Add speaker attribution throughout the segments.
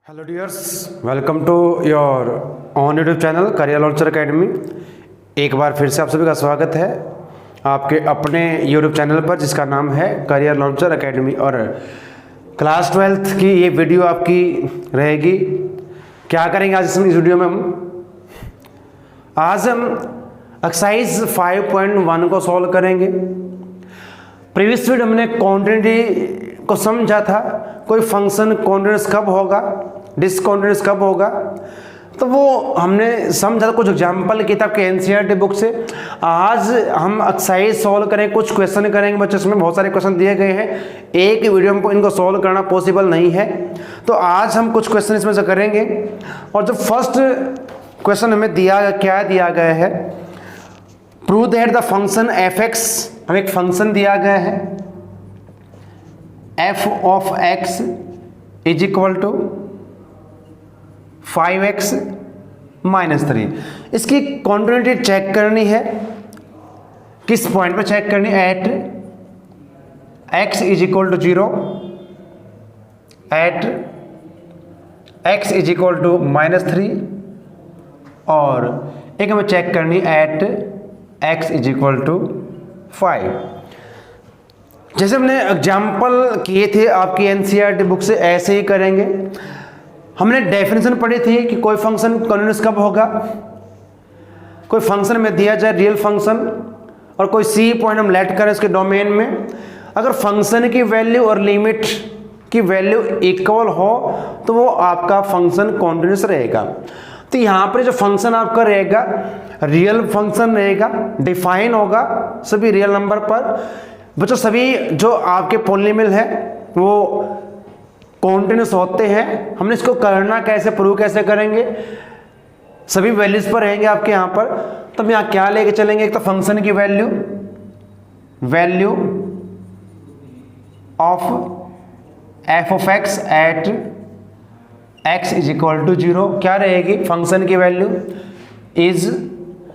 Speaker 1: Hello dears, welcome to your on YouTube channel Career Launcher Academy. एक बार फिर से आप सभी का स्वागत है आपके अपने यूट्यूब चैनल पर जिसका नाम है करियर लॉन्चर एकेडमी। और क्लास 12th की ये वीडियो आपकी रहेगी। क्या करेंगे आज इस वीडियो में आज हम एक्सरसाइज 5.1 को सॉल्व करेंगे। प्रीवियस वीडियो हमने क्वांटिटी को समझा था, कोई फंक्शन कॉन्टिन्यूअस कब होगा, डिसकॉन्टिन्यूअस कब होगा, तो वो हमने समझा कुछ एग्जाम्पल किताब के एनसीईआरटी बुक से। आज हम एक्सरसाइज सॉल्व करें, कुछ क्वेश्चन करेंगे बच्चों। इसमें बहुत सारे क्वेश्चन दिए गए हैं, एक ही वीडियो में इनको सॉल्व करना पॉसिबल नहीं है, तो आज हम कुछ क्वेश्चन इसमें से करेंगे। और जो फर्स्ट क्वेश्चन हमें क्या दिया गया है, prove that the function f x, हमें एक फंक्शन दिया गया है f of x is equal to 5x minus 3। इसकी कॉन्टिन्यूटी चेक करनी है। किस पॉइंट पे चेक करनी है? At x is equal to 0, at x is equal to minus 3, और एक हमें चेक करनी at x is equal to 5। जैसे हमने एग्जाम्पल किए थे आपकी एनसीईआरटी बुक से, ऐसे ही करेंगे। हमने डेफिनेशन पढ़ी थी कि कोई फंक्शन कॉन्टिन्यूअस कब होगा। कोई फंक्शन में दिया जाए रियल फंक्शन और कोई सी पॉइंट हम लेट करें उसके डोमेन में, अगर फंक्शन की वैल्यू और लिमिट की वैल्यू इक्वल हो तो वो आपका फंक्शन कॉन्टिन्यूअस रहेगा। तो यहाँ पर जो फंक्शन आपका रहेगा रियल फंक्शन रहेगा, डिफाइन होगा सभी रियल नंबर पर। बच्चों सभी जो आपके पॉलिनोमियल है वो कॉन्टिन्यूअस होते हैं। हमने इसको करना कैसे, प्रूव कैसे करेंगे, सभी वैल्यूज पर रहेंगे आपके यहाँ पर। तो हम यहाँ क्या लेके चलेंगे, एक तो फंक्शन की value of f of x at x is equal to 0 क्या रहेगी? फंक्शन की वैल्यू इज,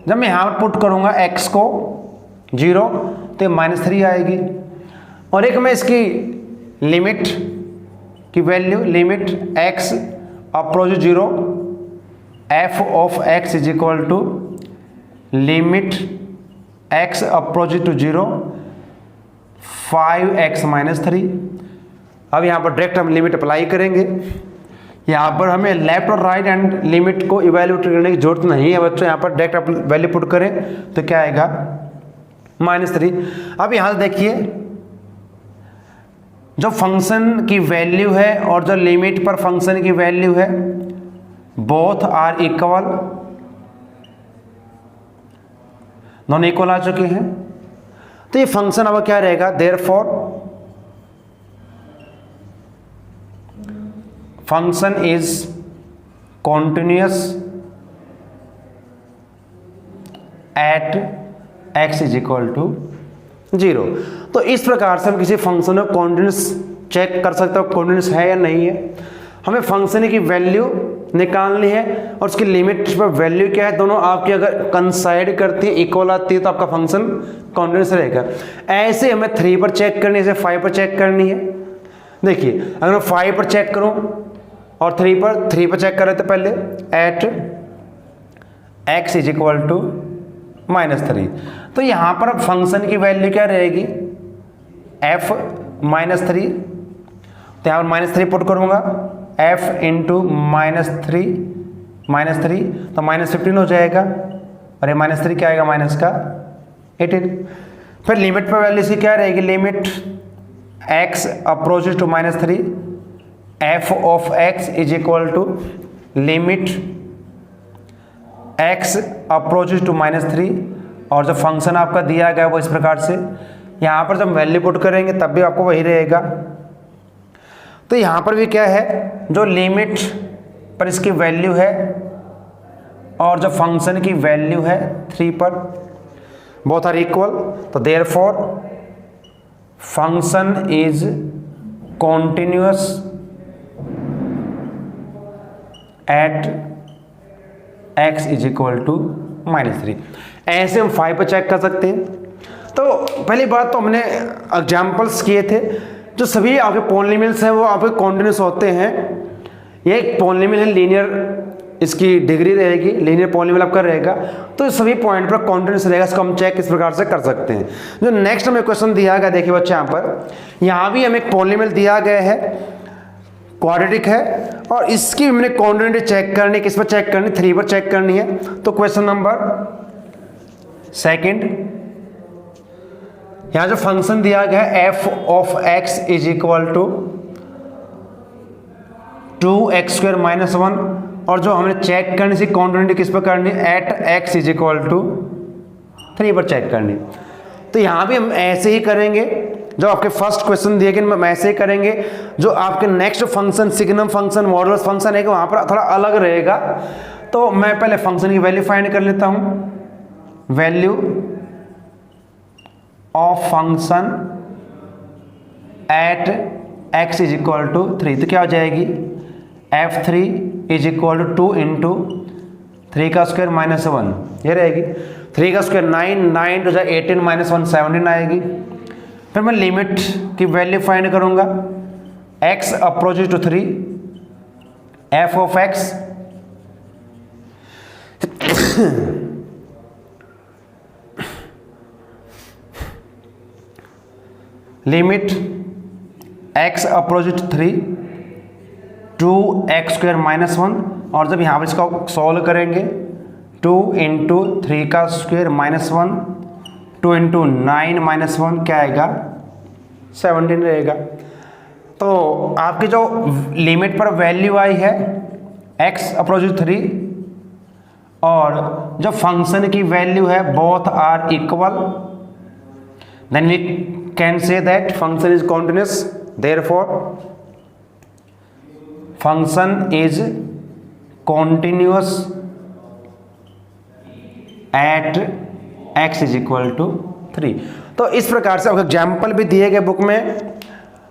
Speaker 1: जब मैं यहाँ पर पुट करूँगा एक्स को 0 तो -3 आएगी। और एक मैं इसकी लिमिट की value, limit x approach 0 f of x is equal to limit x approach to 0 5x minus 3। अब यहाँ पर डायरेक्ट हम लिमिट अप्लाई करेंगे। यहाँ पर हमें लेफ्ट और राइट हैंड लिमिट को इवेल्युएट करने की जरूरत नहीं है बच्चों। यहाँ पर डायरेक्ट आप वैल्यू पुट करें तो क्या आएगा? -3। अब यहां से देखिए, जो फंक्शन की वैल्यू है और जो लिमिट पर फंक्शन की वैल्यू है बोथ आर इक्वल, दोनों इक्वल आ चुके हैं। तो ये फंक्शन अब क्या रहेगा? Therefore function is continuous at x is equal to 0। तो इस प्रकार से हम किसी फंक्शन में कॉन्टिन्यूअस चेक कर सकते हो कॉन्टिन्यूअस है या नहीं है। हमें फंक्शन की वैल्यू निकालनी है और उसकी लिमिट पर वैल्यू क्या है, दोनों आपकी अगर कंसाइड करती है, इक्वल आती है, तो आपका फंक्शन कॉन्टिन्यूअस रहेगा। ऐसे हमें 3 पर चेक करनी है, 5 पर चेक करनी है। देखिए अगर मैं 5 पर चेक करूं और 3 पर चेक कर रहे थे पहले, at x is equal to -3। तो यहां पर अब फंक्शन की वैल्यू क्या रहेगी? f -3। तो यहां पर -3 पुट करूंगा, f इंटू -3 तो -15 हो जाएगा, और ये -3 क्या आएगा? माइनस का 18। फिर लिमिट पर वैल्यू से क्या रहेगी? Limit x approaches to -3 f of x is equal to limit x approaches to -3, और जो फंक्शन आपका दिया गया वो इस प्रकार से। यहाँ पर जब वैल्यू पुट करेंगे तब भी आपको वही रहेगा। तो यहाँ पर भी क्या है, जो लिमिट पर इसकी वैल्यू है और जो फंक्शन की वैल्यू है 3 पर, बोथ आर इक्वल। तो therefore function is continuous at x is equal to -3। ऐसे हम 5 पर चेक कर सकते हैं। तो पहली बात तो हमने एग्जाम्पल्स किए थे, जो सभी आपके पॉलिनोमियल्स हैं वो आपके कॉन्टिन्यूअस होते हैं। ये एक पॉलिनोमियल है, लीनियर इसकी डिग्री रहेगी, लीनियर पॉलिनोमियल आपका रहेगा, तो इस सभी पॉइंट पर कॉन्टिन्यूस रहेगा। इसको हम चेक इस प्रकार से कर सकते हैं। जो नेक्स्ट हमें क्वेश्चन दिया गया, देखिए बच्चे यहाँ भी हमें एक पॉलिनोमियल दिया गया है, क्वाड्रेटिक है, और इसकी हमने कॉन्टिन्यूटी चेक करनी, किस पर चेक करनी, 3 पर चेक करनी है। तो क्वेश्चन नंबर सेकंड, यहां जो फंक्शन दिया गया है f of x is equal to 2x² - 1, और जो हमने चेक करनी थी कॉन्टिन्यूटी किस पर करनी, at x is equal to 3 पर चेक करनी। तो यहां भी हम ऐसे ही करेंगे, जो आपके फर्स्ट क्वेश्चन दिए गए हम ऐसे ही करेंगे। जो आपके next function signum function, modulus function है, वहां पर थोड़ा अलग रहेगा। तो मैं पहले फंक्शन की वैल्यू फाइंड कर लेता हूं, value of function at x is equal to 3, तो क्या हो जाएगी, f3 is equal to 2 into 3 का स्क्वायर माइनस 1, ये रहेगी। 3 का स्क्वायर 9, 9 to 18 - 1 17 आएगी। फिर मैं लिमिट की वैल्यू फाइंड करूंगा, x approaches to 3, f of x limit x approaches to 3 2x² - 1, और जब यहाँ पर इसका सॉल्व करेंगे 2 इंटू 3 का स्क्वायर माइनस 1, 2 इंटू 9 - 1 क्या आएगा, 17 रहेगा। तो आपकी जो लिमिट पर वैल्यू आई है x अप्रोचेस 3, और जो फंक्शन की वैल्यू है both are equal, then we can say that function is continuous, therefore function is continuous at x is equal to 3। तो इस प्रकार से आपको एग्जाम्पल भी दिए गए बुक में,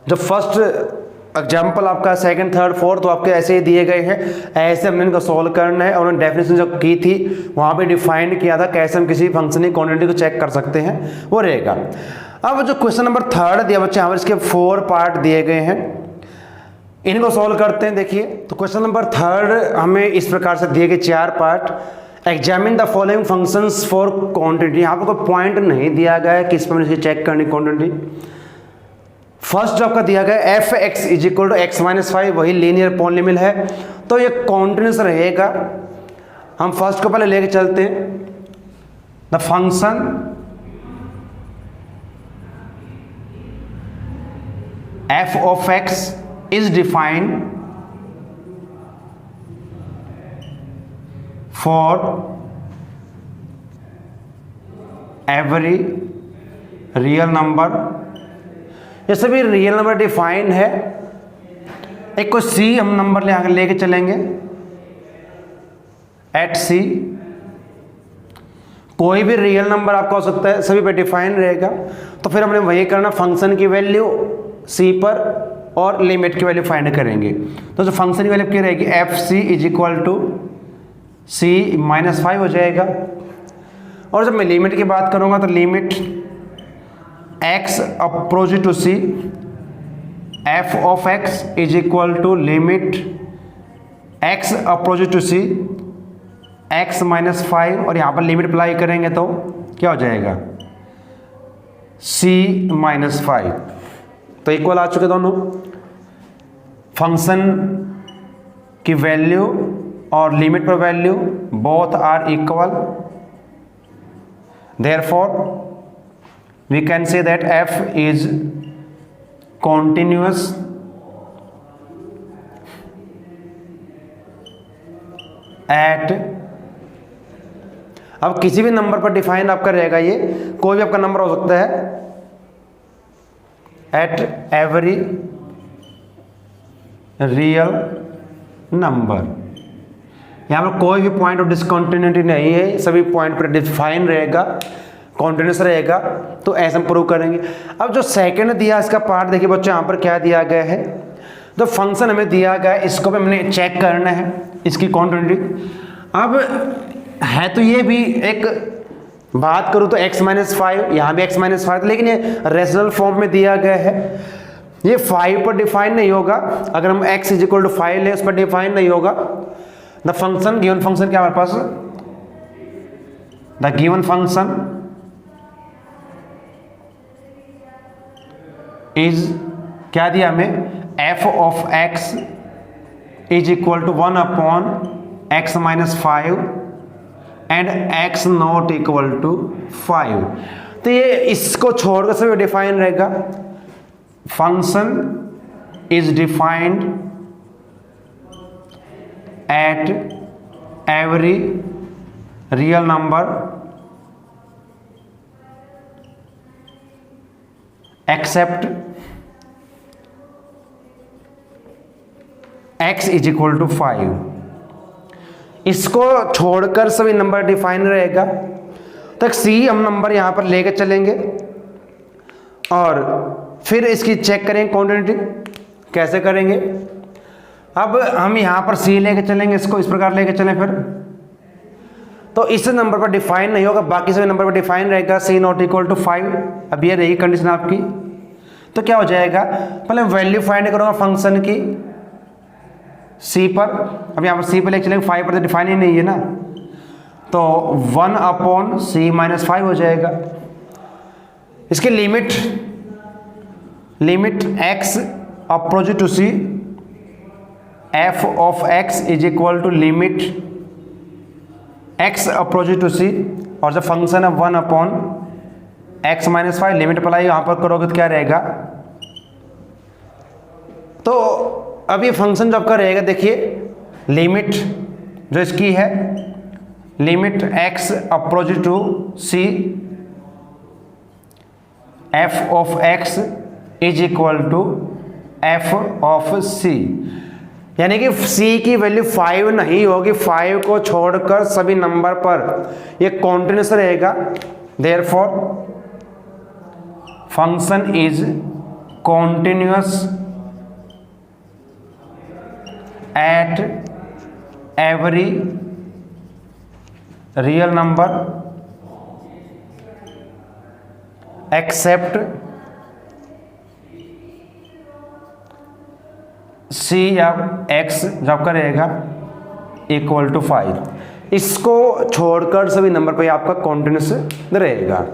Speaker 1: जो फर्स्ट एग्जाम्पल आपका सेकंड, थर्ड, फोर्थ, तो आपके ऐसे ही दिए गए हैं। ऐसे हमने इनको सॉल्व करना है, और उन्होंने डेफिनेशन जो की थी वहाँ पे डिफाइन किया था कैसे हम किसी फंक्शन की क्वांटिटी को चेक कर सकते हैं, वो रहेगा। अब जो क्वेश्चन नंबर थर्ड दिया बच्चे, यहाँ पर इसके 4 पार्ट दिए गए हैं, इनको सॉल्व करते हैं। देखिए, तो क्वेश्चन नंबर थर्ड हमें इस प्रकार से दिए गए 4 part. Examine the following functions for quantity, यहाँ पर कोई पॉइंट नहीं दिया गया है किस पर मैंने चेक करनी क्वांटिटी। फर्स्ट जो आपका दिया गया f x is equal to x - 5, वही लीनियर पॉलिनोमियल है, तो ये कॉन्टिन्यूस रहेगा। हम फर्स्ट को पहले लेके चलते हैं। The function f of x is defined for every real number, ये सभी रियल नंबर डिफाइन है। एक को c हम नंबर लेके चलेंगे, एट c कोई भी रियल नंबर आपका हो सकता है, सभी पे डिफाइन रहेगा। तो फिर हमने वही करना, फंक्शन की वैल्यू c पर और लिमिट की वैल्यू फाइंड करेंगे। तो जो फंक्शन की वैल्यू क्या रहेगी, f c is equal to c - 5 हो जाएगा। और जब मैं लिमिट की बात करूंगा तो limit x approach to c, f of x is equal to limit x approach to c x - 5, और यहाँ पर लिमिट अप्लाई करेंगे तो क्या हो जाएगा, c - 5। तो इक्वल आ चुके दोनों। फंक्शन की वैल्यू और लिमिट पर value both are equal, therefore we can say that f is continuous at, अब किसी भी नंबर पर डिफाइन आपका रहेगा, ये कोई भी आपका नंबर हो सकता है, एट एवरी रियल नंबर। यहाँ पर कोई भी पॉइंट ऑफ डिसकंटिन्यूटी नहीं है, सभी पॉइंट पर डिफाइन रहेगा, कॉन्टिन्यूस रहेगा। तो ऐसे हम प्रूव करेंगे। अब जो सेकंड दिया इसका पार्ट देखिए बच्चों, यहाँ पर क्या दिया गया है, जो फंक्शन हमें दिया गया है इसको भी हमने चेक करना है, इसकी कॉन्टिन्यूटी। अब है तो ये भी एक बात करूँ तो x - 5, यहाँ भी x - 5, लेकिन ये रेशनल फॉर्म में दिया गया है। ये 5 पर डिफाइन नहीं होगा। अगर हम x इज इक्वल टू 5 ले, उस पर डिफाइन नहीं होगा। द फंक्शन, गिवन फंक्शन क्या हमारे पास, द गिवन फंक्शन इज, क्या दिया हमें, f of x is equal to 1 upon x minus 5 and x not equal to 5। तो ये इसको छोड़कर सभी डिफाइन रहेगा। Function is defined at every real number except x is equal to 5। इसको छोड़कर सभी नंबर डिफाइन रहेगा। तो c हम नंबर यहां पर लेकर चलेंगे और फिर इसकी चेक करेंगे कॉन्टिन्यूटी। कैसे करेंगे, अब हम यहां पर c लेके चलेंगे, इसको इस प्रकार लेके चलें फिर, तो इस नंबर पर डिफाइन नहीं होगा, बाकी सभी नंबर पर डिफाइन रहेगा c नॉट इक्वल टू 5। अब ये रही कंडीशन आपकी। तो क्या हो जाएगा, पहले वैल्यू फाइंड करूंगा फंक्शन की c पर। अब यहाँ पर c पर लेके चलेंगे, 5 पर तो डिफाइन ही नहीं है ना, तो 1 अपॉन c माइनस 5 हो जाएगा। इसकी limit x approach to c, f of x is equal to limit x approach to c, और जो फंक्शन है 1 upon x minus 5, limit apply यहां पर करोगे तो क्या रहेगा। तो अब ये फंक्शन जो आपका रहेगा, देखिए लिमिट जो इसकी है, limit x approach to c, f of x is equal to f of c, यानी कि c की वैल्यू 5 नहीं होगी, 5 को छोड़कर सभी नंबर पर ये कॉन्टिन्यूस रहेगा। Therefore function is continuous at every real number except c या x जब करेगा इक्वल टू 5। इसको छोड़कर सभी नंबर पे आपका कॉन्टिन्यूस रहेगा।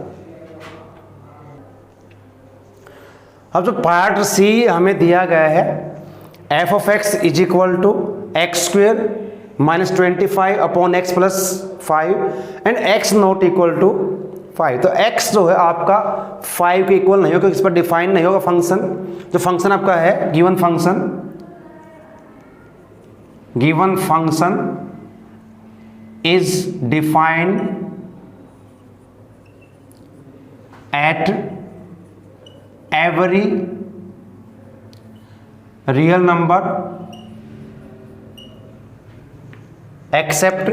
Speaker 1: अब जो पार्ट c हमें दिया गया है, f of x is equal to x square minus 25 upon x plus 5 and x not equal to 5। तो x जो है आपका 5 के इक्वल नहीं होगा, इस पर डिफाइन नहीं होगा फंक्शन। जो फंक्शन आपका है given function is defined at every real number except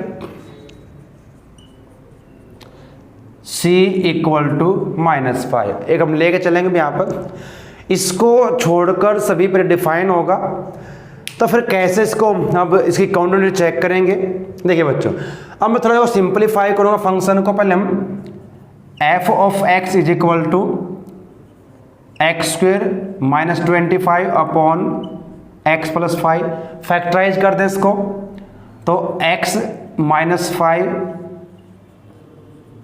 Speaker 1: c equal to minus 5। एक हम लेके चलेंगे यहाँ पर, इसको छोड़कर सभी पर डिफाइन होगा। तो फिर कैसे इसको, अब इसकी कॉन्टिन्यूटी चेक करेंगे। देखिए बच्चों, अब मैं थोड़ा सिंपलीफाई करूँगा फंक्शन को। पहले हम f of x is equal to x square minus 25 upon x plus 5 factorize कर दें इसको, तो x minus 5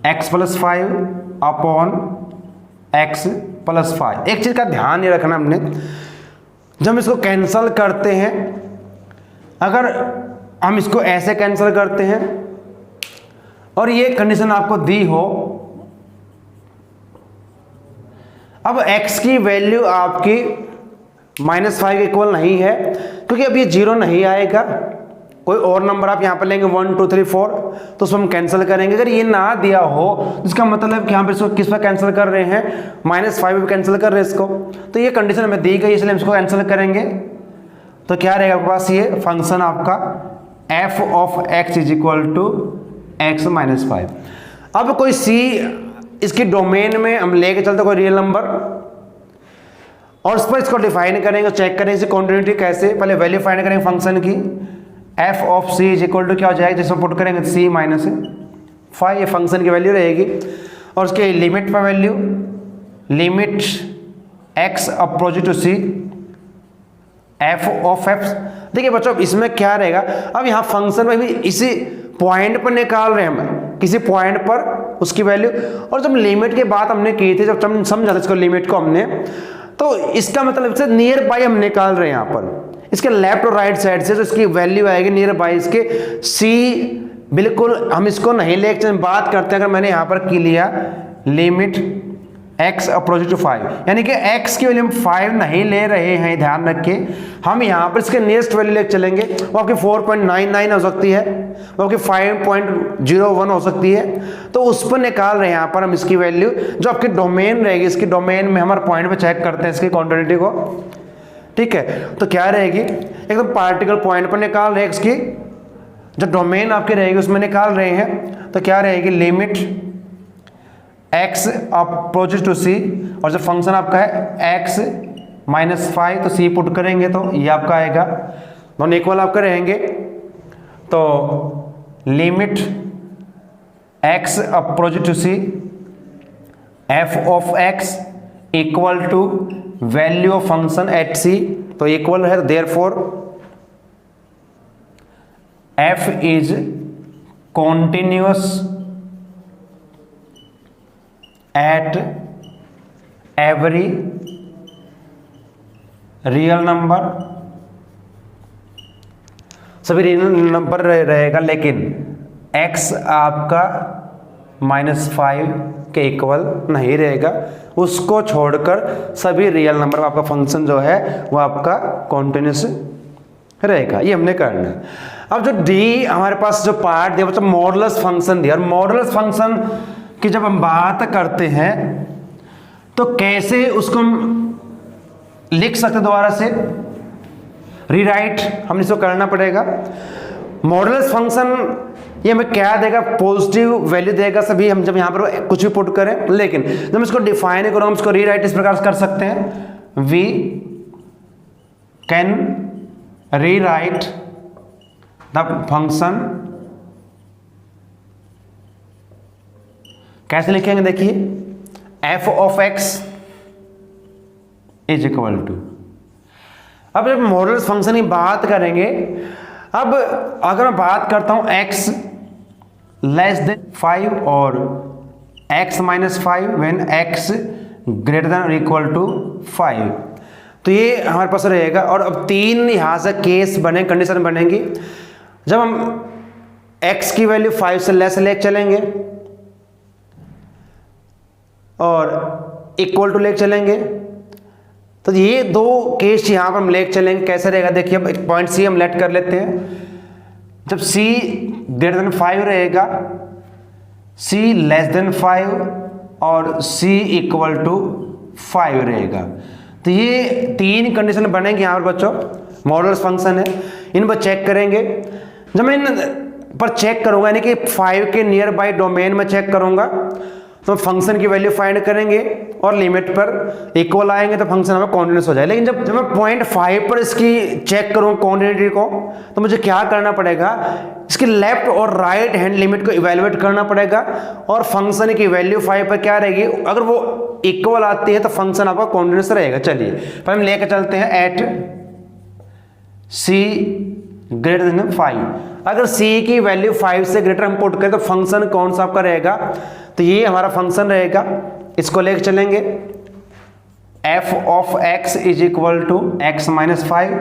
Speaker 1: x plus 5 upon x plus 5। एक चीज़ का ध्यान ये रखना हमने, जब हम इसको कैंसल करते हैं, अगर हम इसको ऐसे कैंसल करते हैं और ये कंडीशन आपको दी हो, अब x की वैल्यू आपकी -5 के इक्वल नहीं है, क्योंकि अब ये 0 नहीं आएगा। कोई और नंबर आप यहाँ पर लेंगे 1 2 3 4, तो उसको हम कैंसिल करेंगे। अगर ये ना दिया हो, जिसका मतलब कि यहाँ पर इसको किस पर कैंसिल कर रहे हैं, -5 पे कैंसिल कर रहे हैं इसको। तो ये कंडीशन हमें दी गई, इसलिए हम इसको कैंसिल करेंगे। तो क्या रहेगा आपके पास, ये फंक्शन आपका f of x is equal to x minus 5। अब कोई c इसकी डोमेन में हम लेके चलते कोई रियल नंबर, और उस पर इसको डिफाइन करेंगे, चेक करेंगे इसकी कॉन्टिन्यूटी कैसे। पहले वैल्यू फाइंड करेंगे फंक्शन की, f of c is equal to क्या हो जाएगा, जिसमें पुट करेंगे c माइनस 5, ये फंक्शन की वैल्यू रहेगी। और उसके लिमिट पर value, limit x approach to c f of x. देखिए बच्चों इसमें क्या रहेगा, अब यहाँ फंक्शन में भी इसी पॉइंट पर निकाल रहे हैं हम, किसी पॉइंट पर उसकी वैल्यू। और जब लिमिट की बात हमने की थी, जब समझा था इसको लिमिट को हमने, तो इसका मतलब से नियर बाई हम निकाल रहे हैं यहाँ पर, इसके लेफ्ट और राइट साइड से, तो इसकी वैल्यू आएगी नियर बाई इसके सी। बिल्कुल हम इसको नहीं लेके बात करते हैं, अगर मैंने यहाँ पर की लिया लिमिट x अप्रोच टू 5, यानी कि x की वैल्यू हम 5 नहीं ले रहे हैं, ध्यान रखिए, हम यहाँ पर इसके नियरेस्ट वैल्यू लेके चलेंगे। वो आपकी 4.99 हो सकती है, वो आपकी 5.01 हो सकती है, तो उस पर निकाल रहे हैं यहाँ पर हम इसकी वैल्यू। जो आपकी डोमेन रहेगी, इसकी डोमेन में हमारे पॉइंट पे चेक करते हैं इसकी क्वांटिटी को, ठीक है। तो क्या रहेगी, एकदम पार्टिकल पॉइंट पर निकाल रहे हैं, इसकी जो डोमेन आपकी रहेगी उसमें निकाल रहे हैं। तो क्या रहेगी, limit x approaches to c, और जो फंक्शन आपका है x -5, तो c पुट करेंगे तो ये आपका आएगा, दोनों इक्वल आपका रहेंगे। तो limit x approaches to c f of x equal to value of function at c, तो इक्वल है, therefore f is continuous at every real number, सभी रियल नंबर रहेगा, लेकिन x आपका -5 के इक्वल नहीं रहेगा, उसको छोड़कर सभी रियल नंबर में आपका फंक्शन जो है वो आपका कॉन्टिन्यूस रहेगा। ये हमने करना है। अब जो डी हमारे पास जो पार्ट दिया, मतलब मॉडुलस फंक्शन दिया, और मॉडुलस फंक्शन की जब हम बात करते हैं तो कैसे उसको हम लिख सकते हैं, दोबारा से रीराइट हमने इसको करना पड़ेगा। मॉडुलस फंक्शन ये हमें क्या देगा, पॉजिटिव वैल्यू देगा सभी, हम जब यहाँ पर कुछ भी पुट करें, लेकिन जब हम इसको डिफाइन करो, हम इसको रीराइट इस प्रकार से कर सकते हैं, we can rewrite the function, कैसे लिखेंगे, देखिए f of x is equal to, अब जब मॉडुलस फंक्शन की बात करेंगे, अब अगर मैं बात करता हूं x लेस देन 5 और x -5 when x greater then और इक्वल टू 5, तो ये हमारे पास रहेगा। और अब तीन यहां से केस बने, कंडीशन बनेंगी, जब हम x की वैल्यू 5 से लेस लेके चलेंगे और इक्वल टू लेके चलेंगे, तो ये दो केस यहां पर हम लेके चलेंगे। कैसे रहेगा, देखिए अब एक पॉइंट सी हम लेट कर लेते हैं, जब c ग्रेटर देन 5 रहेगा, c लेस देन 5 और c इक्वल टू 5 रहेगा, तो ये तीन कंडीशन बनेंगे यहाँ पर बच्चों। मॉडुलस फंक्शन है, इन पर चेक करेंगे। जब मैं इन पर चेक करूंगा, यानी कि 5 के नियर बाई डोमेन में चेक करूंगा, तो फंक्शन की वैल्यू फाइंड करेंगे और लिमिट पर इक्वल आएंगे तो फंक्शन हमें कॉन्टिन्यूस हो जाए। लेकिन जब मैं 0.5 पर इसकी चेक करूँ क्वांटिटी को, तो मुझे क्या करना पड़ेगा, इसकी लेफ्ट और राइट हैंड लिमिट को इवेलुएट करना पड़ेगा, और फंक्शन की वैल्यू 5 पर क्या रहेगी, अगर वो इक्वल आती है तो फंक्शन आपका कॉन्टिन्यूस रहेगा। चलिए पर हम लेकर चलते हैं एट c ग्रेटर देन 5। अगर c की वैल्यू 5 से ग्रेटर हम पुट करें तो फंक्शन कौन सा आपका रहेगा, तो ये हमारा फंक्शन रहेगा, इसको लेकर चलेंगे f of x is equal to x -5,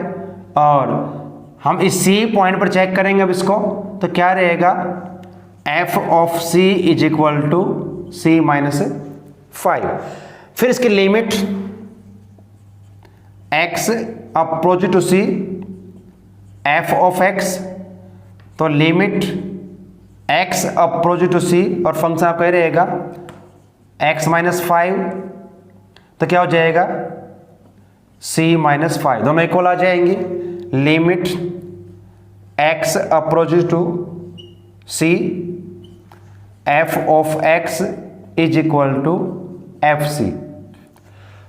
Speaker 1: और हम इस c पॉइंट पर चेक करेंगे अब इसको, तो क्या रहेगा, f of c is equal to c -5। फिर इसकी limit x approach to c f of x, तो limit x approach to c, और फंक्शन आपका ये रहेगा x -5, तो क्या हो जाएगा c -5, दोनों इक्वल आ जाएंगी। Limit x approach to c f of x is equal to fc,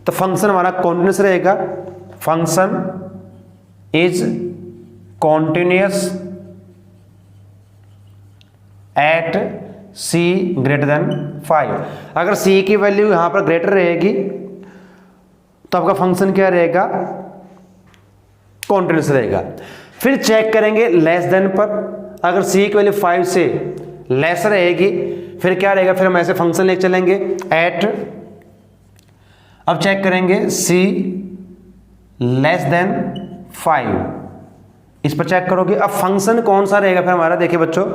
Speaker 1: तो फंक्शन हमारा कॉन्टिन्यूस रहेगा। Function is continuous at c greater than 5। अगर c की वैल्यू यहां पर ग्रेटर रहेगी तो आपका फंक्शन क्या रहेगा, कॉन्टिन्यूस रहेगा। फिर चेक करेंगे लेस देन पर, अगर c की वैल्यू 5 से लेस रहेगी फिर क्या रहेगा, फिर हम ऐसे फंक्शन लेके चलेंगे एट, अब चेक करेंगे c लेस देन 5, इस पर चेक करोगे। अब फंक्शन कौन सा रहेगा फिर हमारा, देखिए बच्चों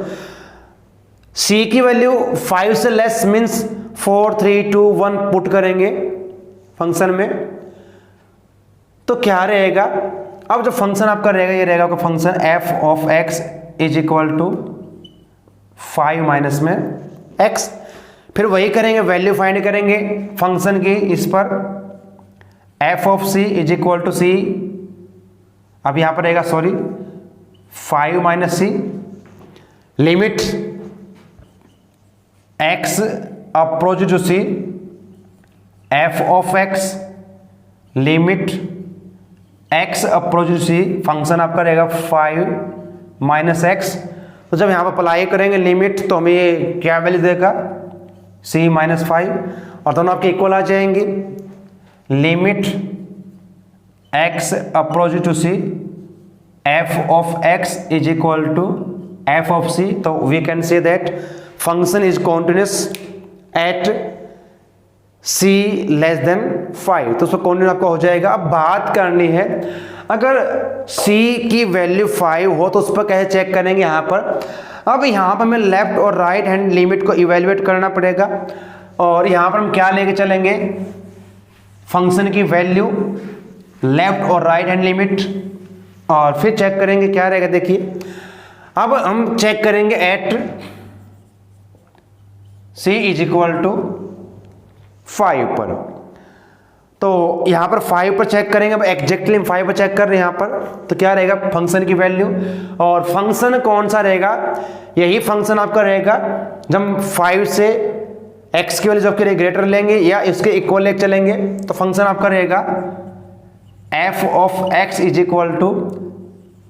Speaker 1: c की वैल्यू 5 से लेस मीन्स 4 3 2 1 पुट करेंगे फंक्शन में, तो क्या रहेगा, अब जो फंक्शन आपका रहेगा ये रहेगा आपका function f of x is equal to 5 minus में x। फिर वही करेंगे, वैल्यू फाइंड करेंगे फंक्शन की इस पर, f of c is equal to c, अब यहां पर रहेगा 5 minus c, limit x approach to c, f of x limit x approach to c, function आपका रहेगा 5 माइनस x। तो जब यहाँ पर अप्लाई करेंगे लिमिट तो हमें ये क्या वैल्यू देगा, c माइनस 5, और दोनों आपके इक्वल आ जाएंगे। Limit x approach to c, f of x is equal to f of c, तो we can say that function is continuous at c less than 5, तो उसका कॉन्टिन्यूस आपका हो जाएगा। अब बात करनी है, अगर c की वैल्यू 5 हो तो उस पर कैसे चेक करेंगे यहाँ पर। अब यहाँ पर हमें लेफ्ट और राइट हैंड लिमिट को इवेल्युएट करना पड़ेगा, और यहाँ पर हम क्या लेके चलेंगे, फंक्शन की वैल्यू, लेफ्ट और राइट हैंड लिमिट, और फिर चेक करेंगे क्या रहेगा। देखिए अब हम चेक करेंगे at c is equal to 5 पर, तो यहां पर 5 पर चेक करेंगे। अब एग्जैक्टली हम 5 पर चेक कर रहे हैं यहां पर, तो क्या रहेगा फंक्शन की वैल्यू, और फंक्शन कौन सा रहेगा, यही फंक्शन आपका रहेगा जब हम 5 से x की वैल्यू जब के ग्रेटर लेंगे या इसके इक्वल लेके चलेंगे, तो फंक्शन आपका रहेगा f of x is equal to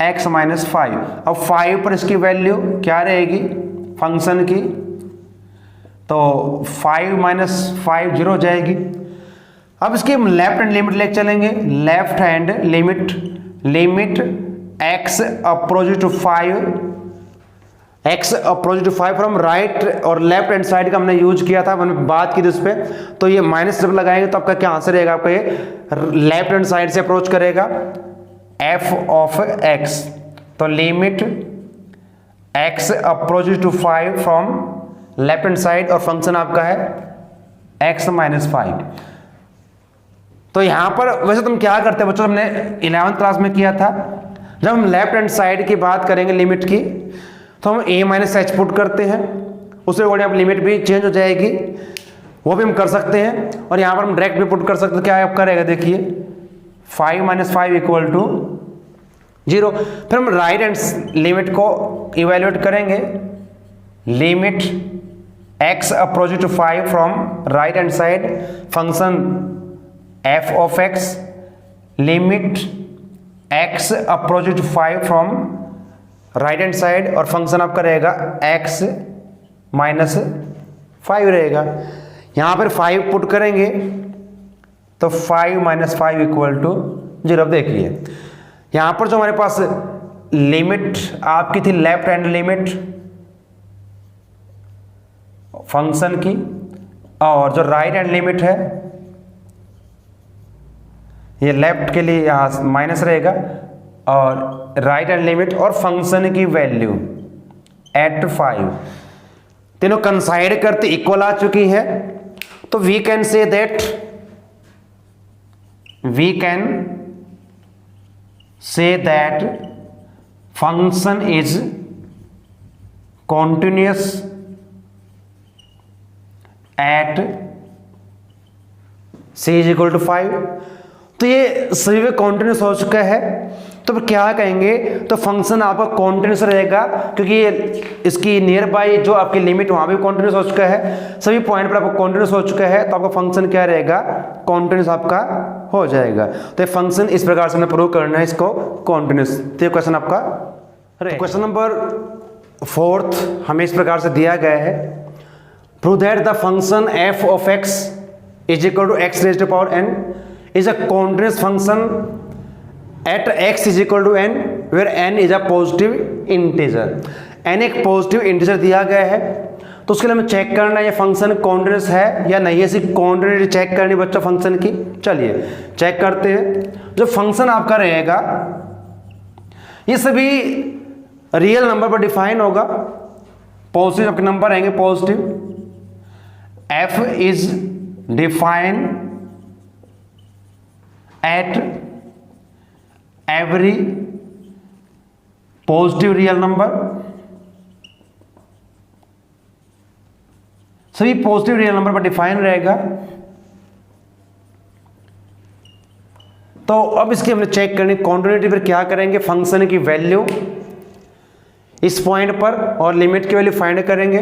Speaker 1: x minus 5। अब 5 पर इसकी वैल्यू क्या रहेगी फंक्शन की, तो 5 माइनस 5 0 हो जाएगी। अब इसकी हम लेफ्ट हैंड लिमिट लेके चलेंगे, left hand limit, limit x approach to 5, x approach to 5 from right और लेफ्ट हैंड साइड का हमने यूज किया था, हमने बात की थी उस पर, तो ये माइनस जब लगाएंगे तो आपका क्या आंसर रहेगा, आपका ये लेफ्ट हैंड साइड से अप्रोच करेगा f ऑफ x, तो limit x approach to 5 from left hand side, और फंक्शन आपका है x माइनस 5। तो यहां पर वैसे तुम क्या करते हैं बच्चों, हमने 11th क्लास में किया था, जब हम लेफ्ट हैंड साइड की बात करेंगे लिमिट की, तो हम a माइनस एच पुट करते हैं, उससे अकॉर्डिंग आप लिमिट भी चेंज हो जाएगी, वो भी हम कर सकते हैं, और यहाँ पर हम डायरेक्ट भी पुट कर सकते हैं। क्या आपका रहेगा, देखिए 5 माइनस 5 इक्वल टू 0। फिर हम राइट हैंड लिमिट को इवेल्युएट करेंगे, limit x approach to 5 from right hand side, function f of x, limit x approach to 5 from right hand side, और फंक्शन आपका रहेगा x माइनस 5 रहेगा। यहां पर 5 पुट करेंगे तो 5 माइनस 5 इक्वल टू 0। अब देखिए यहां पर जो हमारे पास लिमिट आपकी थी लेफ्ट हैंड लिमिट फंक्शन की, और जो राइट हैंड लिमिट है ये लेफ्ट के लिए यहां माइनस रहेगा, और राइट हैंड लिमिट और फंक्शन की वैल्यू एट 5 तीनों कंसाइड करते इक्वल आ चुकी है, तो we can say that, we can say that function is continuous at c is equal to 5। तो ये सभी में कॉन्टिन्यूस हो चुका है, तो फिर क्या कहेंगे, तो फंक्शन आपका कॉन्टिन्यूस रहेगा, क्योंकि ये इसकी नियर बाई जो आपकी लिमिट वहां भी कॉन्टिन्यूस हो चुका है, सभी पॉइंट पर आपका कॉन्टिन्यूस हो चुका है, तो आपका फंक्शन क्या रहेगा, कॉन्टिन्यूस आपका हो जाएगा। तो ये फंक्शन इस प्रकार से हमें प्रूव करना है इसको कॉन्टिन्यूस। तो ये क्वेश्चन आपका क्वेश्चन नंबर 4 हमें इस प्रकार से दिया गया है, prove that the function f of x is equal to x raised to power n is a continuous function at x is equal to n where n is a positive integer. n एक positive integer दिया गया है, तो उसके लिए हमें check करना है ये फंक्शन कॉन्टिन्यूअस है या नहीं है। सिर्फ कॉन्टिन्यूटी चेक करनी बच्चों फंक्शन की। चलिए चेक करते हैं। जो फंक्शन आपका रहेगा ये सभी रियल नंबर पर डिफाइन होगा। पॉजिटिव आपके नंबर रहेंगे positive. f is define at every positive real number. सभी पॉजिटिव रियल नंबर पर डिफाइन रहेगा। तो अब इसकी हमने चेक करनी कॉन्टिन्यूटी पर क्या करेंगे, फंक्शन की वैल्यू इस पॉइंट पर और लिमिट की वैल्यू फाइंड करेंगे।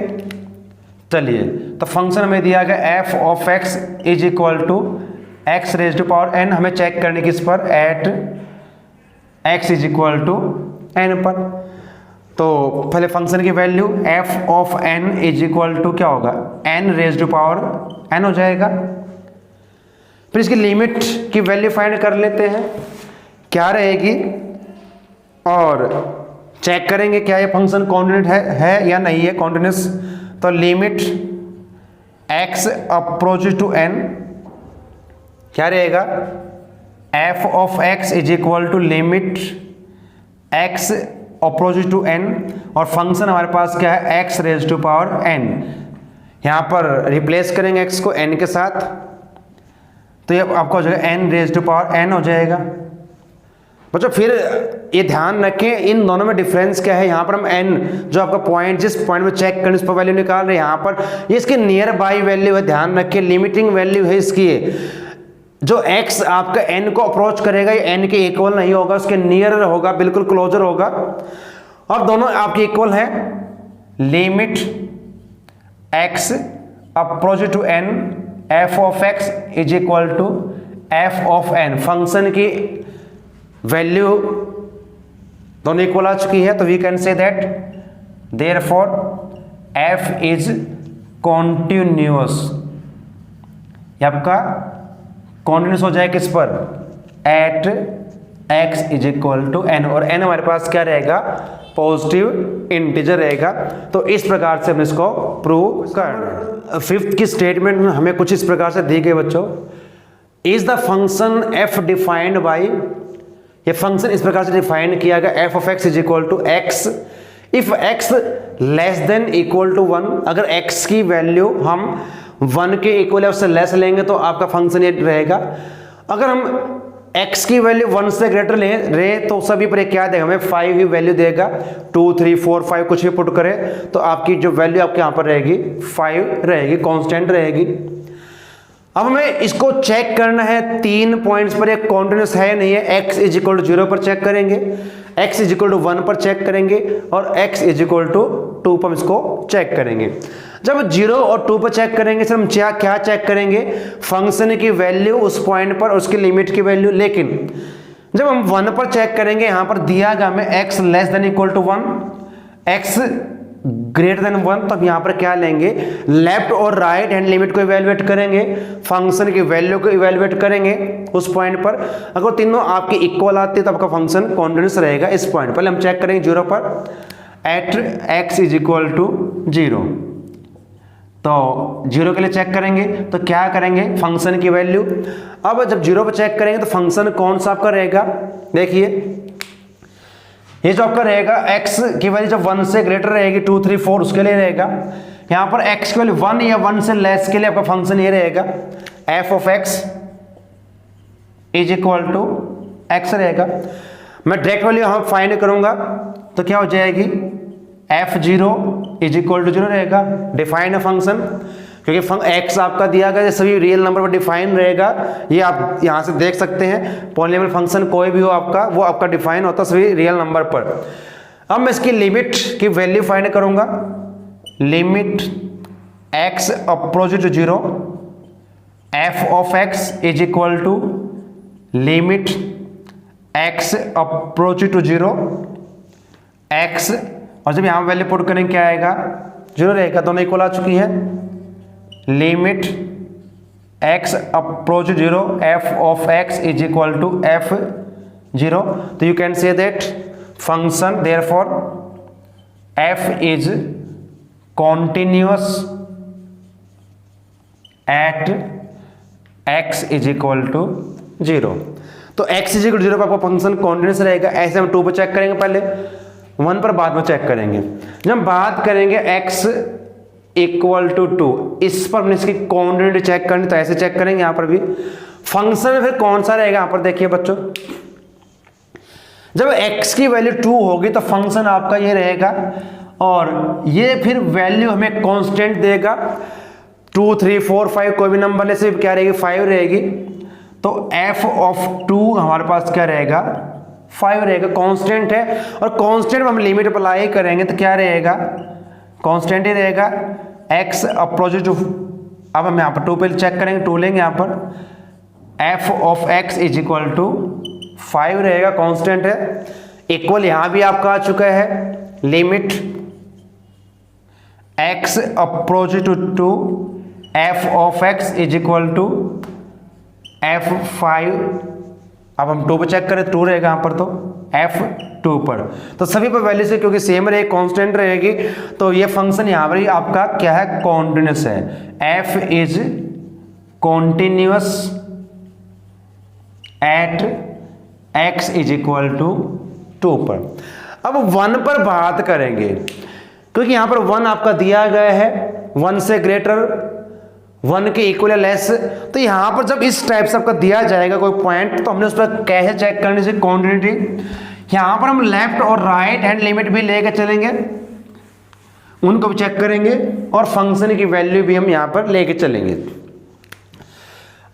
Speaker 1: चलिए तो फंक्शन हमें दिया गया f of x is equal to x raise to power n। हमें चेक करने की इस पर at x is equal to n पर। तो पहले फंक्शन की value f of n is equal to क्या होगा, n raise to power n हो जाएगा। फिर इसकी लिमिट की वैल्यू फाइंड कर लेते हैं क्या रहेगी, और चेक करेंगे क्या ये फंक्शन कॉन्टिन्यूअस है या नहीं है कॉन्टिन्यूअस। तो limit x approaches to n क्या रहेगा, f of x is equal to limit x approaches to n, और फंक्शन हमारे पास क्या है x raise to power n। यहाँ पर रिप्लेस करेंगे x को n के साथ, तो ये आपका हो जाएगा n raise to power n हो जाएगा। बच्चों फिर ये ध्यान रखें इन दोनों में डिफरेंस क्या है। यहाँ पर हम n जो आपका पॉइंट जिस पॉइंट में चेक करें उस पर वैल्यू निकाल रहे हैं, यहाँ पर ये इसके नियर बाई वैल्यू है। ध्यान रखें लिमिटिंग वैल्यू है इसकी। जो x आपका n को अप्रोच करेगा ये n के इक्वल नहीं होगा, उसके नियर होगा, बिल्कुल क्लोजर होगा। और दोनों आपके इक्वल है। Limit x approach to n f of x is equal to f of n। Function की वैल्यू दोनों इक्वल आ चुकी है, तो we can say that therefore f is continuous. आपका कॉन्टिन्यूअस हो जाए किस पर, at x is equal to n, और n हमारे पास क्या रहेगा, पॉजिटिव इंटीजर रहेगा। तो इस प्रकार से हम इसको प्रूव कर। फिफ्थ की स्टेटमेंट में हमें कुछ इस प्रकार से दी गई बच्चों, is the function f defined by, ये फंक्शन इस प्रकार से डिफाइन किया गया f of x is equal to x if x less than equal to 1। अगर x की वैल्यू हम 1 के इक्वल या उससे लेस लेंगे तो आपका फंक्शन ये रहेगा। अगर हम x की वैल्यू 1 से ग्रेटर ले रहे तो सभी पर क्या देगा, हमें 5 ही वैल्यू देगा। 2 3 4 5 कुछ भी पुट करें तो आपकी जो वैल्यू आपके यहाँ पर रहेगी 5 रहेगी, कांस्टेंट रहेगी। अब हमें इसको चेक करना है 3 पॉइंट्स पर, एक कॉन्टिन्यूअस है या नहीं है। x इज इक्वल टू 0 पर चेक करेंगे, x इज इक्वल टू 1 पर चेक करेंगे, और x इज इक्वल टू 2 पर इसको चेक करेंगे। जब 0 और 2 पर चेक करेंगे सर हम क्या चेक करेंगे, फंक्शन की वैल्यू उस पॉइंट पर, उसकी लिमिट की वैल्यू। लेकिन जब हम 1 पर चेक करेंगे, यहाँ पर दिया गया हमें x less than equal to 1, x greater than 1, तो हम यहाँ पर क्या लेंगे, लेफ्ट और राइट हैंड लिमिट को इवेलुएट करेंगे, फंक्शन की वैल्यू को इवेलुएट करेंगे उस पॉइंट पर। अगर तीनों आपके इक्वल आते हैं तो आपका फंक्शन कॉन्टिन्यूअस रहेगा इस पॉइंट पर। हम चेक करेंगे 0 पर at x is equal to 0। तो 0 के लिए चेक करेंगे तो क्या करेंगे, फंक्शन की वैल्यू। अब जब 0 पर चेक करेंगे तो फंक्शन कौन सा आपका रहेगा, देखिए ये जो आपका रहेगा x की वैल्यू जब 1 से ग्रेटर रहेगी 2 3 4 उसके लिए रहेगा। यहाँ पर x की वैल्यू 1 या 1 से लेस के लिए आपका फंक्शन ये रहेगा, f of x is equal to x रहेगा। मैं डायरेक्ट वैल्यू यहाँ फाइंड करूंगा तो क्या हो जाएगी, f0 इज इक्वल टू 0 रहेगा। डिफाइन फंक्शन, क्योंकि x आपका दिया गया सभी रियल नंबर पर डिफाइन रहेगा। ये आप यहाँ से देख सकते हैं, पॉलिनोमियल फंक्शन कोई भी हो आपका, वो आपका डिफाइन होता है सभी रियल नंबर पर। अब मैं इसकी लिमिट की वैल्यू फाइंड करूंगा, limit x approach to 0 f of x is equal to limit x approach to 0 x, और जब यहाँ वैल्यू पुट करेंगे क्या आएगा, 0 रहेगा। दोनों इक्वल आ चुकी है। Limit x approach 0 f of x is equal to f 0, तो you can say that function therefore f is continuous at x is equal to 0। तो x इज इक्वल टू 0 पर आपका फंक्शन कॉन्टिन्यूअस रहेगा। ऐसे हम 2 पर चेक करेंगे, पहले 1 पर बाद में चेक करेंगे। जब हम बात करेंगे x इक्वल टू 2, इस पर हमने इसकी कॉन्टिन्यूटी चेक करनी, तो ऐसे चेक करेंगे। यहाँ पर भी फंक्शन में फिर कौन सा रहेगा, यहाँ पर देखिए बच्चों, जब x की वैल्यू 2 होगी तो फंक्शन आपका ये रहेगा, और ये फिर वैल्यू हमें कांस्टेंट देगा। 2, 3, 4, 5 कोई भी नंबर ले, सिर्फ क्या रहेगी 5 रहेगी। तो f ऑफ 2 हमारे पास क्या रहेगा 5 रहेगा, कांस्टेंट है। और कांस्टेंट में हम लिमिट अप्लाई करेंगे तो क्या रहेगा, कांस्टेंट ही रहेगा। x अप्रोच टू, अब हम यहाँ पर 2 पे चेक करेंगे, 2 लेंगे यहाँ पर, f of x is equal to 5 रहेगा, कांस्टेंट है। इक्वल यहाँ भी आपका आ चुका है, limit x approach to f of x is equal to f5। अब हम 2 पे चेक करें, 2 रहेगा यहाँ पर, तो f2 पर, तो सभी पर वैल्यू से क्योंकि सेम रहेगी, कांस्टेंट रहेगी, तो ये फंक्शन यहाँ पर आपका क्या है, कॉन्टिन्यूअस है। f is continuous at x is equal to 2 पर। अब 1 पर बात करेंगे, क्योंकि यहां पर 1 आपका दिया गया है, 1 से ग्रेटर, 1 के इक्वल या लेस, तो यहां पर जब इस टाइप से आपका दिया जाएगा कोई पॉइंट, तो हमने उस पर कैसे चेक करने से कॉन्टिन्यूटी, यहां पर हम लेफ्ट और राइट हैंड लिमिट भी लेकर चलेंगे, उनको भी चेक करेंगे, और फंक्शन की वैल्यू भी हम यहां पर लेके चलेंगे।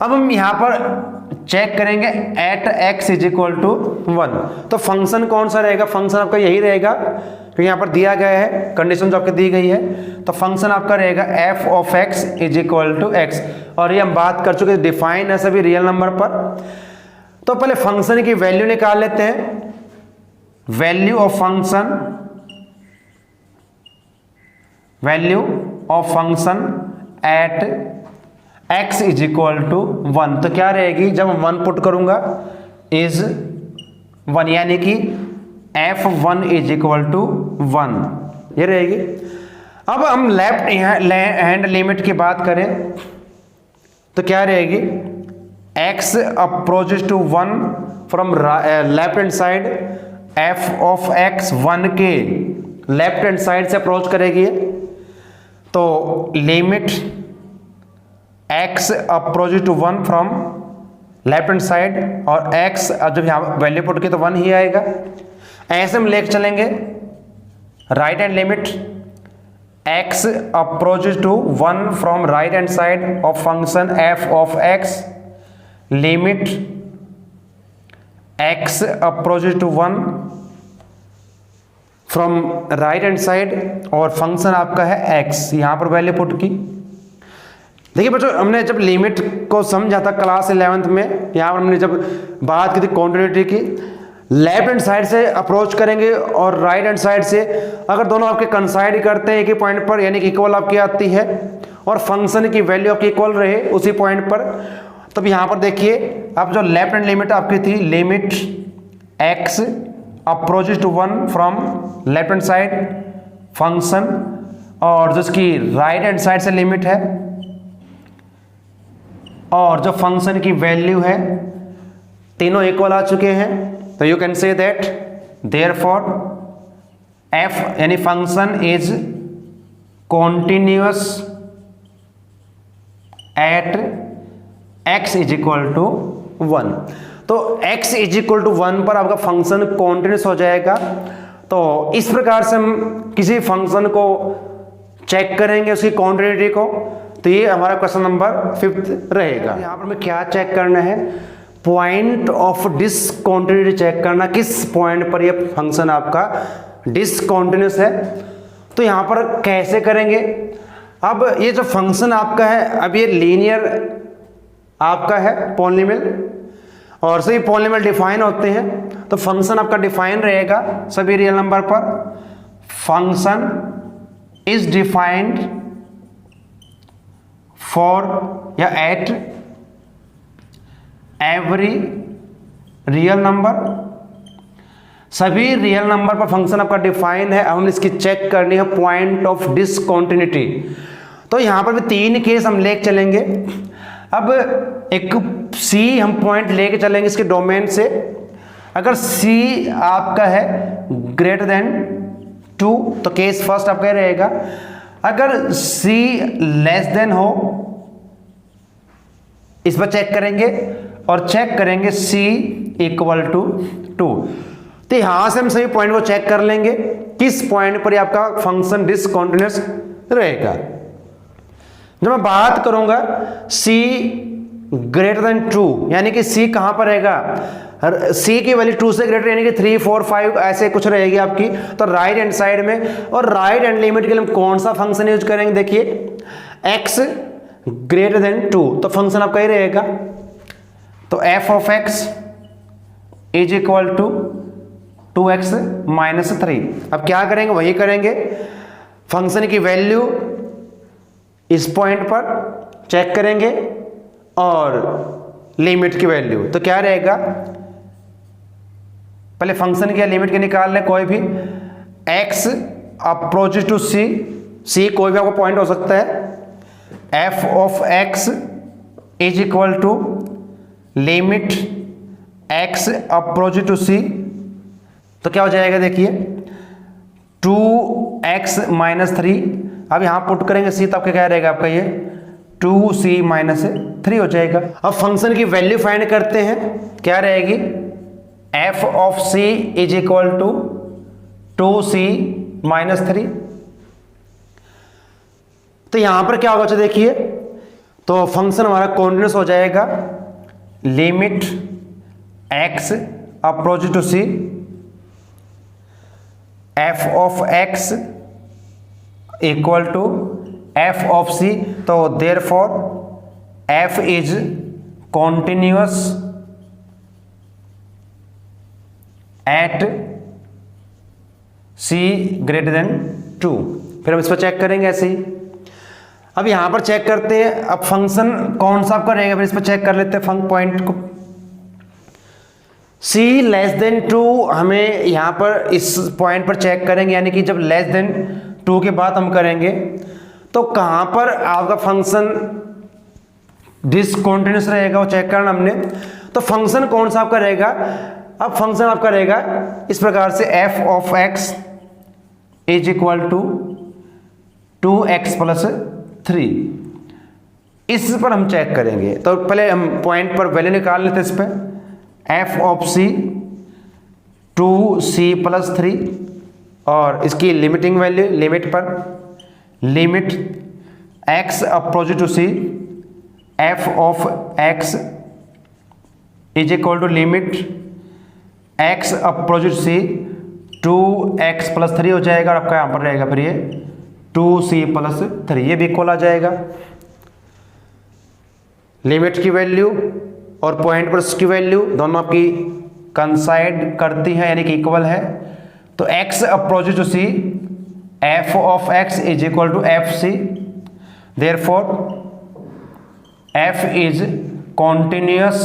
Speaker 1: अब हम यहां पर चेक करेंगे at x is equal to 1, तो फंक्शन कौन सा रहेगा, फंक्शन आपका यही रहेगा, तो यहाँ पर दिया गया है, कंडीशन जो आपको दी गई है, तो फंक्शन आपका रहेगा f of x is equal to x। और ये हम बात कर चुके, डिफाइन है सभी रियल नंबर पर। तो पहले फंक्शन की वैल्यू निकाल लेते हैं, value of function, value of function at x is equal to 1, तो क्या रहेगी, जब 1 पुट करूंगा इज 1, यानी कि f1 इज इक्वल टू 1, ये रहेगी। अब हम लेफ्ट हैंड लिमिट की बात करें तो क्या रहेगी, x approaches to 1 from left hand side, f of x 1 के लेफ्ट हैंड साइड से अप्रोच करेगी, तो limit x approach to 1 from left hand side, और x जब यहाँ वैल्यू पुट की तो 1 ही आएगा। ऐसे हम लेके चलेंगे right hand limit, x approach to 1 from right hand side of function f of x, limit x approach to 1 from right hand side, और फंक्शन आपका है x, यहां पर वैल्यू पुट की। देखिए बच्चों, हमने जब लिमिट को समझा था क्लास 11th में, यहाँ पर हमने जब बात की थी कॉन्टिन्यूटी की, लेफ्ट हैंड साइड से अप्रोच करेंगे और राइट हैंड साइड से, अगर दोनों आपके कंसाइड करते हैं एक ही पॉइंट पर, यानी कि इक्वल आपकी आती है, और फंक्शन की वैल्यू आपकी इक्वल रहे उसी पॉइंट पर, तब यहाँ पर देखिए अब जो लेफ्ट हैंड लिमिट आपकी थी, limit x approach to 1 from left hand side function, और जिसकी राइट हैंड साइड से लिमिट है, और जो फंक्शन की वैल्यू है, तीनों इक्वल आ चुके हैं, तो you can say that therefore f यानी function is continuous at x is equal to 1। तो x इज इक्वल टू 1 पर आपका फंक्शन कॉन्टिन्यूअस हो जाएगा। तो इस प्रकार से हम किसी फंक्शन को चेक करेंगे, उसकी कॉन्टिन्यूटी को, तो ये हमारा क्वेश्चन नंबर 5 रहेगा। यहाँ पर हमें क्या चेक करना है, पॉइंट ऑफ डिसकॉन्टिन्यूटी चेक करना, किस पॉइंट पर ये फंक्शन आपका डिसकॉन्टिन्यूअस है। तो यहाँ पर कैसे करेंगे, अब ये जो फंक्शन आपका है, अब ये लीनियर आपका है पॉलिनोमियल, और सभी पॉलिनोमियल डिफाइन होते हैं, तो फंक्शन आपका डिफाइन रहेगा सभी रियल नंबर पर। फंक्शन इज डिफाइंड फॉर या एट एवरी रियल नंबर सभी रियल नंबर पर फंक्शन आपका डिफाइन है। हम इसकी चेक करनी है पॉइंट ऑफ डिसकंटिन्यूटी। तो यहाँ पर भी 3 केस हम लेके चलेंगे। अब एक सी हम पॉइंट लेके चलेंगे इसके डोमेन से। अगर सी आपका है ग्रेटर देन 2 तो केस फर्स्ट आपका ये रहेगा। अगर सी लेस देन हो इस पर चेक करेंगे और चेक करेंगे सी इक्वल टू 2। तो यहां से हम सभी पॉइंट को चेक कर लेंगे किस पॉइंट पर आपका फंक्शन डिसकंटिन्यूअस रहेगा। जब मैं बात करूंगा c ग्रेटर देन 2 यानी कि c कहां पर रहेगा, c की वैल्यू 2 से ग्रेटर यानी कि 3, 4, 5 ऐसे कुछ रहेगी आपकी, तो राइट हैंड साइड में। और राइट हैंड लिमिट के लिए हम कौन सा फंक्शन यूज करेंगे, देखिए x ग्रेटर देन 2 तो फंक्शन आपका ही रहेगा। तो f of x is equal to 2x minus 3। अब क्या करेंगे, वही करेंगे, फंक्शन की वैल्यू इस पॉइंट पर चेक करेंगे और लिमिट की वैल्यू। तो क्या रहेगा, पहले फंक्शन की लिमिट के निकाल लें कोई भी। x अप्रोचेस टू c कोई भी आपको पॉइंट हो सकता है। f of x is equal to limit x approaches to c। तो क्या हो जाएगा, देखिए 2x माइनस 3। अब यहां पुट करेंगे c तो आपका क्या रहेगा, आपका ये 2c माइनस 3 हो जाएगा। अब फंक्शन की वैल्यू फाइंड करते हैं, क्या रहेगी, f of c is equal to 2c minus 3। तो यहां पर क्या होगा, देखिए, तो फंक्शन हमारा कॉन्टिन्यूअस हो जाएगा। Limit x approach to c f of x equal to f of c। तो therefore f is continuous at c greater than 2। फिर हम इस पर चेक करेंगे ऐसे ही। अब यहां पर चेक करते हैं, अब फंक्शन कौन सा आपका रहेगा, फिर इस पर चेक कर लेते हैं पॉइंट को। c लेस देन 2 हमें यहां पर इस पॉइंट पर चेक करेंगे, यानी कि जब लेस देन 2 के बाद हम करेंगे तो कहां पर आपका फंक्शन डिसकंटिन्यूअस रहेगा वो चेक करना हमने। तो फंक्शन कौन सा आपका रहेगा, अब फंक्शन आपका रहेगा इस प्रकार से f of x is equal to 2x plus 3। इस पर हम चेक करेंगे। तो पहले हम पॉइंट पर वैल्यू निकाल लेते हैं इस पर। f of c 2c plus 3 और इसकी लिमिटिंग वैल्यू लिमिट पर limit x approach to c f of x is equal to limit x approach to c 2x plus 3 हो जाएगा। और आपका यहाँ पर रहेगा फिर ये 2c प्लस 3, ये भी इक्वल आ जाएगा। लिमिट की वैल्यू और पॉइंट पर इसकी वैल्यू दोनों आपकी कंसाइड करती है यानी कि इक्वल है। तो x approach to c f of x is equal to fc। Therefore f is continuous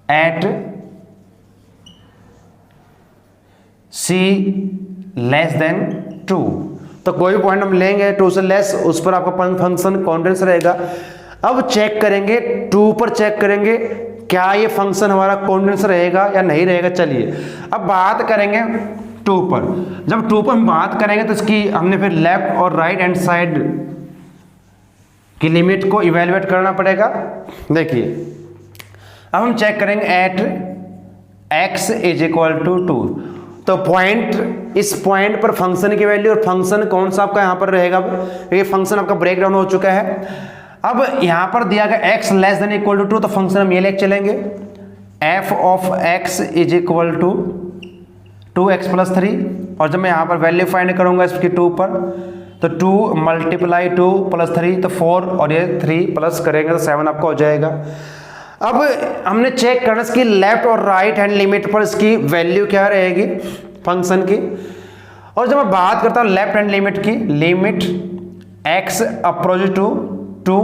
Speaker 1: at c less than 2। तो कोई भी पॉइंट हम लेंगे 2 से लेस, उस पर आपका फंक्शन कॉन्टिन्यूअस रहेगा। अब चेक करेंगे 2 पर चेक करेंगे क्या ये फंक्शन हमारा कॉन्टिन्यूअस रहेगा या नहीं रहेगा। चलिए अब बात करेंगे 2 पर। जब 2 पर हम बात करेंगे तो इसकी हमने फिर लेफ्ट और राइट हैंड साइड की लिमिट को इवेलुएट करना पड़ेगा। देखिए अब हम चेक करेंगे at x is equal to 2। तो पॉइंट, इस पॉइंट पर फंक्शन की वैल्यू और फंक्शन कौन सा आपका यहाँ पर रहेगा, ये फंक्शन आपका ब्रेक डाउन हो चुका है। अब यहाँ पर दिया गया x less than equal to 2 तो फंक्शन हम ये लेके चलेंगे f of x is equal to 2x plus 3। और जब मैं यहाँ पर वैल्यू फाइंड करूंगा इसकी 2 पर तो 2 मल्टीप्लाई 2 प्लस 3 तो 4 और ये 3 प्लस करेंगे तो 7 आपका हो जाएगा। अब हमने चेक करना इसकी लेफ्ट और राइट हैंड लिमिट पर इसकी वैल्यू क्या रहेगी फंक्शन की। और जब मैं बात करता हूँ लेफ्ट हैंड लिमिट की, limit x approach to 2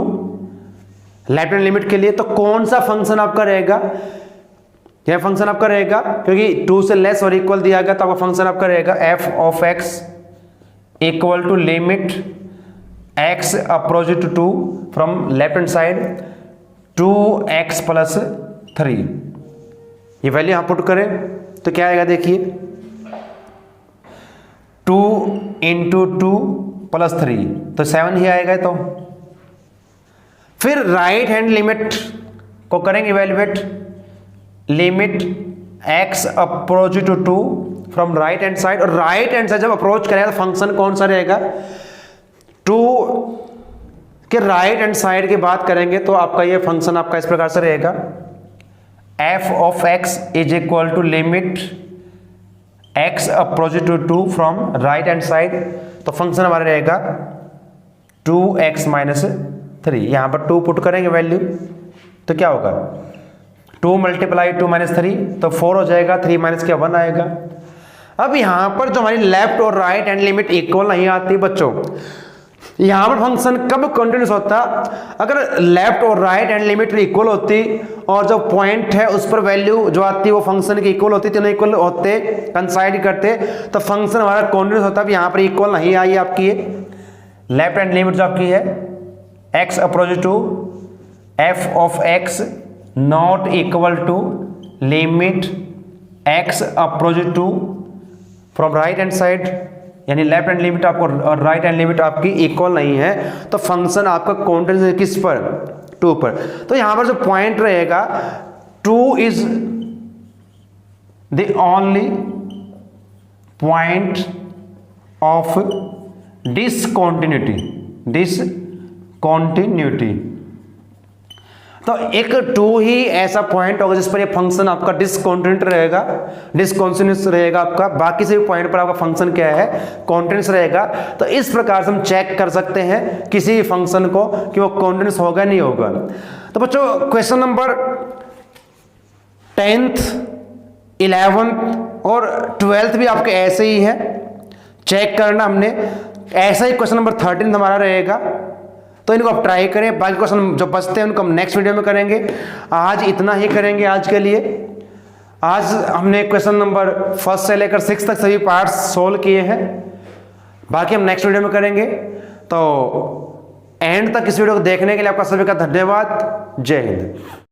Speaker 1: left hand limit के लिए, तो कौन सा फंक्शन आपका रहेगा, यह फंक्शन आपका रहेगा, क्योंकि 2 से लेस और इक्वल दिया गया तो आपका फंक्शन आपका रहेगा f of x equal to limit x approach to 2 from left hand side 2x plus 3। ये वैल्यू यहां पुट करें तो क्या आएगा, देखिए 2 इंटू 2 प्लस 3 तो 7 ही आएगा। तो फिर राइट हैंड लिमिट को करेंगे evaluate, limit x approach to 2 from right hand side, और राइट हैंड साइड जब अप्रोच करेगा तो फंक्शन कौन सा रहेगा, 2 के राइट हैंड साइड की बात करेंगे तो आपका ये फंक्शन आपका इस प्रकार से रहेगा f of x is equal to limit x approach to 2 from right hand side, तो फंक्शन हमारा रहेगा 2x माइनस 3। यहां पर 2 पुट करेंगे वैल्यू तो क्या होगा, 2 मल्टीप्लाई 2 माइनस 3 तो 4 हो जाएगा, 3 माइनस क्या 1 आएगा। अब यहां पर जो हमारी लेफ्ट और राइट हैंड लिमिट इक्वल नहीं आती बच्चों, यहां पर फंक्शन कब कंटिन्यूस होता, अगर लेफ्ट और राइट हैंड लिमिट इक्वल होती और जो पॉइंट है उस पर वैल्यू जो आती है वो फंक्शन की इक्वल होती, तीनों इक्वल होते, कंसाइड करते तो फंक्शन हमारा कंटिन्यूस होता। अब यहां पर इक्वल नहीं आई आपकी लेफ्ट हैंड लिमिट जो आपकी है x approach to f of x not equal to limit x approach to from right hand side, यानी लेफ्ट हैंड लिमिट आपको और राइट हैंड लिमिट आपकी इक्वल नहीं है, तो फंक्शन आपका कॉन्टिन्यूस किस पर, 2 पर। तो यहां पर जो पॉइंट रहेगा 2 is the only point of discontinuity. तो एक 2 ही ऐसा पॉइंट होगा जिस पर ये फंक्शन आपका डिसकॉन्टिन्यूस रहेगा आपका, बाकी से पॉइंट पर आपका फंक्शन क्या है, कॉन्टिन्यूस रहेगा। तो इस प्रकार से हम चेक कर सकते हैं किसी फंक्शन को कि वो कॉन्टिन्यूस होगा नहीं होगा। तो बच्चों क्वेश्चन नंबर 10th 11th और 12th भी आपके ऐसे ही है, चेक करना हमने। ऐसा ही क्वेश्चन नंबर 13 हमारा रहेगा, तो इनको आप ट्राई करें। बाकी क्वेश्चन जो बचते हैं उनको हम नेक्स्ट वीडियो में करेंगे। आज इतना ही करेंगे आज के लिए। आज हमने क्वेश्चन नंबर 1 से लेकर 6 तक सभी पार्ट्स सोल्व किए हैं, बाकी हम नेक्स्ट वीडियो में करेंगे। तो एंड तक इस वीडियो को देखने के लिए आपका सभी का धन्यवाद। जय हिंद।